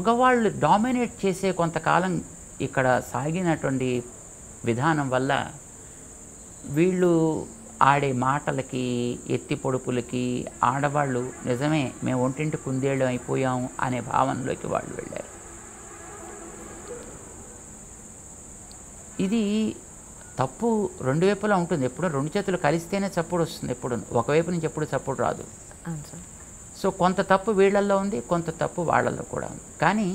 మగవాళ్ళు డామినేట్ చేసే కొంతకాలం ఇక్కడ సాగినటువంటి విధానం వల్ల వీళ్ళు ఆడే మాటలకి ఎత్తి పొడుపులకి ఆడవాళ్ళు నిజమే మేము ఒంటింటి కుందేళ్ళు అయిపోయాం అనే భావనలోకి వాళ్ళు వెళ్ళారు. ఇది తప్పు రెండు వైపులా ఉంటుంది. ఎప్పుడు రెండు చేతులు కలిస్తేనే చప్పుడు వస్తుంది, ఎప్పుడు ఒకవైపు నుంచి ఎప్పుడు చప్పుడు రాదు. సో కొంత తప్పు వీళ్ళల్లో ఉంది, కొంత తప్పు వాళ్ళల్లో కూడా ఉంది. కానీ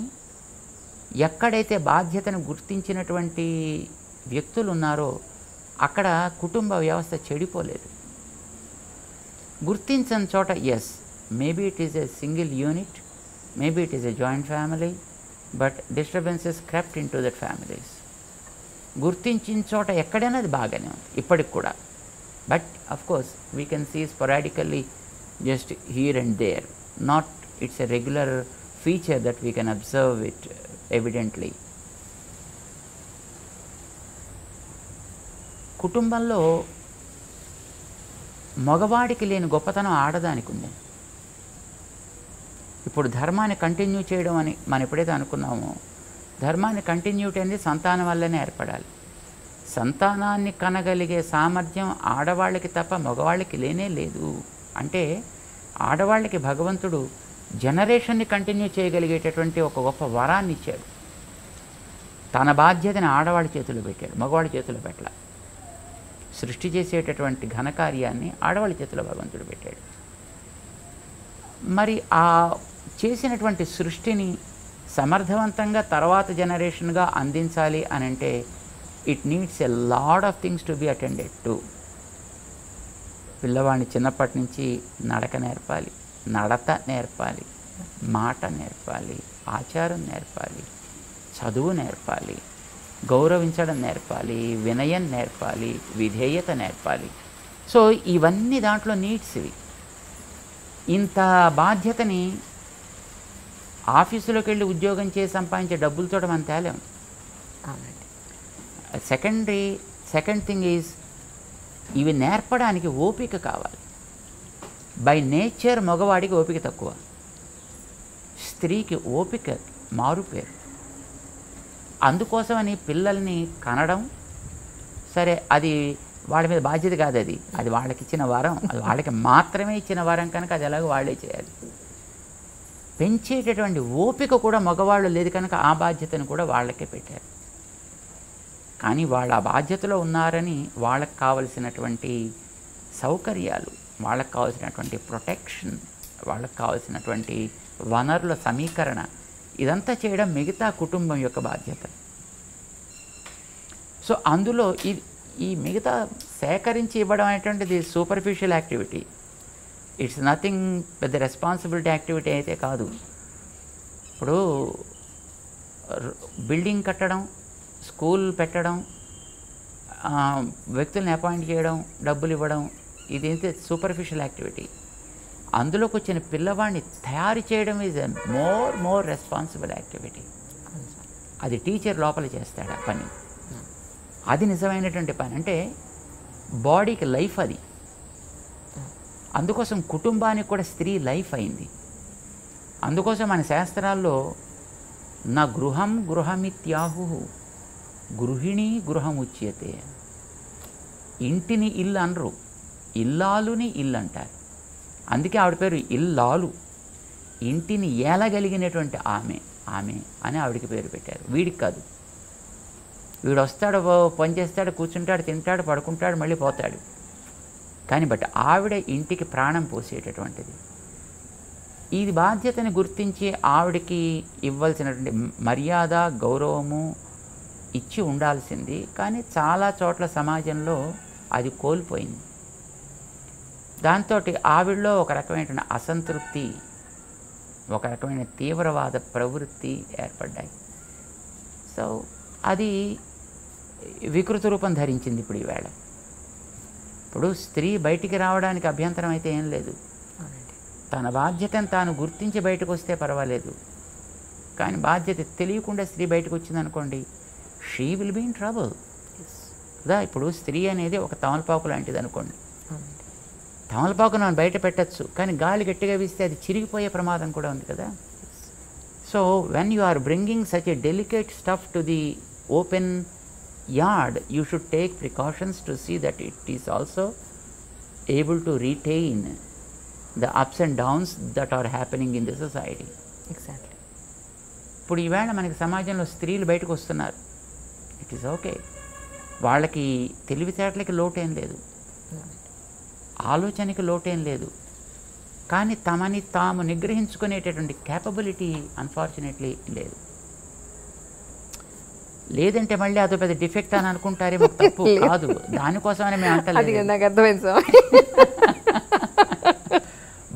ఎక్కడైతే బాధ్యతను గుర్తించినటువంటి వ్యక్తులు ఉన్నారో అక్కడ కుటుంబ వ్యవస్థ చెడిపోలేదు. గుర్తించని చోట yes maybe it is a single unit, maybe it is a joint family, but disturbances crept into that families. గుర్తించిన చోట ఎక్కడైనా అది బాగానే ఉంది ఇప్పటికి కూడా. But of course we can see sporadically just here and there, not it's a regular feature that we can observe it evidently. కుటుంబంలో మగవాడికి లేని గొప్పతనం ఆడదానికి ఉంది. ఇప్పుడు ధర్మాన్ని కంటిన్యూ చేయడం అని మనం ఎప్పుడైతే అనుకున్నామో, ధర్మాన్ని కంటిన్యూటీ అనేది సంతానం వల్లనే ఏర్పడాలి. సంతానాన్ని కనగలిగే సామర్థ్యం ఆడవాళ్ళకి తప్ప మగవాళ్ళకి లేనే లేదు. అంటే ఆడవాళ్ళకి భగవంతుడు జనరేషన్ని కంటిన్యూ చేయగలిగేటటువంటి ఒక గొప్ప వరాన్ని ఇచ్చాడు. తన బాధ్యతని ఆడవాళ్ళ చేతిలో పెట్టాడు, మగవాళ్ళ చేతిలో పెట్టాల. సృష్టి చేసేటటువంటి ఘనకార్యాన్ని ఆడవాళ్ళ చేతిలో భగవంతుడు పెట్టాడు. మరి ఆ చేసినటువంటి సృష్టిని సమర్థవంతంగా తర్వాత జనరేషన్గా అందించాలి అని అంటే it needs a lot of things to be attended to. పిల్లవాడిని చిన్నప్పటి నుంచి నడక నేర్పాలి, నడత నేర్పాలి, మాట నేర్పాలి, ఆచారం నేర్పాలి, చదువు నేర్పాలి, గౌరవించడం నేర్పాలి, వినయం నేర్పాలి, విధేయత నేర్పాలి. సో ఇవన్నీ దాంట్లో నీడ్స్. ఇవి ఇంత బాధ్యతని ఆఫీసులోకి వెళ్ళి ఉద్యోగం చేసి సంపాదించే డబ్బులతో మనం తేలేం. సెకండ్ థింగ్ ఈజ్ ఇవి నేర్పడానికి ఓపిక కావాలి. బై నేచర్ మగవాడికి ఓపిక తక్కువ, స్త్రీకి ఓపిక మారుపేరు. అందుకోసమని పిల్లల్ని కనడం సరే, అది వాళ్ళ మీద బాధ్యత కాదు, అది వాళ్ళకి ఇచ్చిన వరం, అది వాళ్ళకి మాత్రమే ఇచ్చిన వరం కనుక అది ఎలాగో వాళ్ళే చేయాలి. పెంచేటటువంటి ఓపిక కూడా మగవాళ్ళు లేదు కనుక ఆ బాధ్యతను కూడా వాళ్ళకే పెట్టారు. కానీ వాళ్ళ ఆ బాధ్యతలో ఉన్నారని వాళ్ళకి కావలసినటువంటి సౌకర్యాలు, వాళ్ళకి కావాల్సినటువంటి ప్రొటెక్షన్, వాళ్ళకి కావాల్సినటువంటి వనరుల సమీకరణ, ఇదంతా చేయడం మిగతా కుటుంబం యొక్క బాధ్యత. సో అందులో ఈ మిగతా సేకరించి ఇవ్వడం అనేటువంటిది సూపర్ఫిషియల్ యాక్టివిటీ. ఇట్స్ నథింగ్ పెద్ద రెస్పాన్సిబిలిటీ యాక్టివిటీ అయితే కాదు. ఇప్పుడు బిల్డింగ్ కట్టడం, స్కూల్ పెట్టడం, వ్యక్తుల్ని అపాయింట్ చేయడం, డబ్బులు ఇవ్వడం, ఇదైతే సూపర్ఫిషియల్ యాక్టివిటీ. అందులోకి వచ్చిన పిల్లవాడిని తయారు చేయడం is a more responsible activity. అది టీచర్ లోపల చేస్తాడు ఆ పని. అది నిజమైనటువంటి పని. అంటే బాడీకి లైఫ్ అది. అందుకోసం కుటుంబానికి కూడా స్త్రీ లైఫ్ అయింది. అందుకోసం మన శాస్త్రాల్లో నా గృహం గృహమిత్యాహు గృహిణి గృహముచ్యతే. ఇంటిని ఇల్లు అనరు, ఇల్లాలుని ఇల్లు అంటారు. అందుకే ఆవిడ పేరు ఇల్లాలు. ఇంటిని ఏలగలిగినటువంటి ఆమె అని ఆవిడికి పేరు పెట్టారు. వీడికి కాదు. వీడు వస్తాడు, పని చేస్తాడు, కూర్చుంటాడు, తింటాడు, పడుకుంటాడు, మళ్ళీ పోతాడు. కానీ బట్ ఆవిడ ఇంటికి ప్రాణం పోసేటటువంటిది. ఈ బాధ్యతని గుర్తించి ఆవిడకి ఇవ్వాల్సినటువంటి మర్యాద, గౌరవము ఇచ్చి ఉండాల్సింది. కానీ చాలా చోట్ల సమాజంలో అది కోల్పోయింది. దాంతో ఆవిడలో ఒక రకమైనటువంటి అసంతృప్తి, ఒక రకమైన తీవ్రవాద ప్రవృత్తి ఏర్పడ్డాయి. సో అది వికృత రూపం ధరించింది ఇప్పుడు ఈవేళ. ఇప్పుడు స్త్రీ బయటికి రావడానికి అభ్యంతరం అయితే ఏం లేదు. తన బాధ్యతను తాను గుర్తించి బయటకు వస్తే పర్వాలేదు. కానీ బాధ్యత తెలియకుండా స్త్రీ బయటకు వచ్చిందనుకోండి, she will be in trouble కదా. ఇప్పుడు స్త్రీ అనేది ఒక తమలపాకు లాంటిది అనుకోండి. తమలపాకును మనం బయట పెట్టచ్చు, కానీ గాలి గట్టిగా వీస్తే అది చిరిగిపోయే ప్రమాదం కూడా ఉంది కదా. So when you are bringing such a delicate stuff to the open yard, you should take precautions to see that it is also able to retain the ups and downs that are happening in the society. Exactly. ఇప్పుడు ఈవేళ మనకి సమాజంలో స్త్రీలు బయటకు వస్తున్నారు. It is okay. వాళ్ళకి తెలివితేటలకి లోటేం లేదు, ఆలోచనకి లోటేం లేదు. కానీ తమని తాము నిగ్రహించుకునేటటువంటి క్యాపబిలిటీ అన్ఫార్చునేట్లీ లేదు. లేదంటే మళ్ళీ అదో పెద్ద డిఫెక్ట్ అని అనుకుంటారేమో, తప్పు కాదు. దానికోసమని మేము అంటలేదు. నాకు అర్థమైంది sir.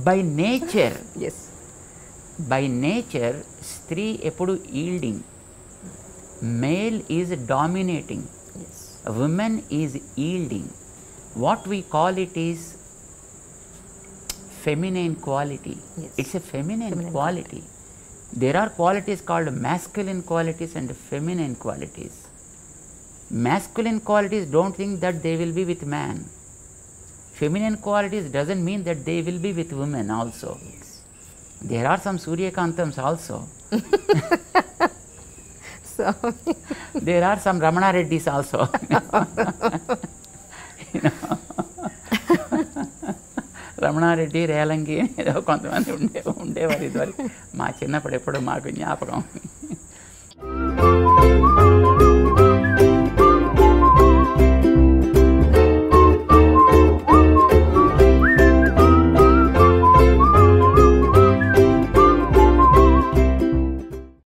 By nature, yes, by nature స్త్రీ ఎప్పుడు yielding, male is dominating, women is yielding. What we call it is feminine quality. Yes. It's a feminine quality. There are qualities called masculine qualities and feminine qualities. Masculine qualities don't think that they will be with man. Feminine qualities doesn't mean that they will be with women also. yes. There are some Suryakantams also. So There are some Ramana Reddys also. Ramana Reddy, Relangi ఏదో కొంతమంది ఉండేవారు ఇదివరకు. మా చిన్నప్పుడు ఎప్పుడు మాకు జ్ఞాపకం.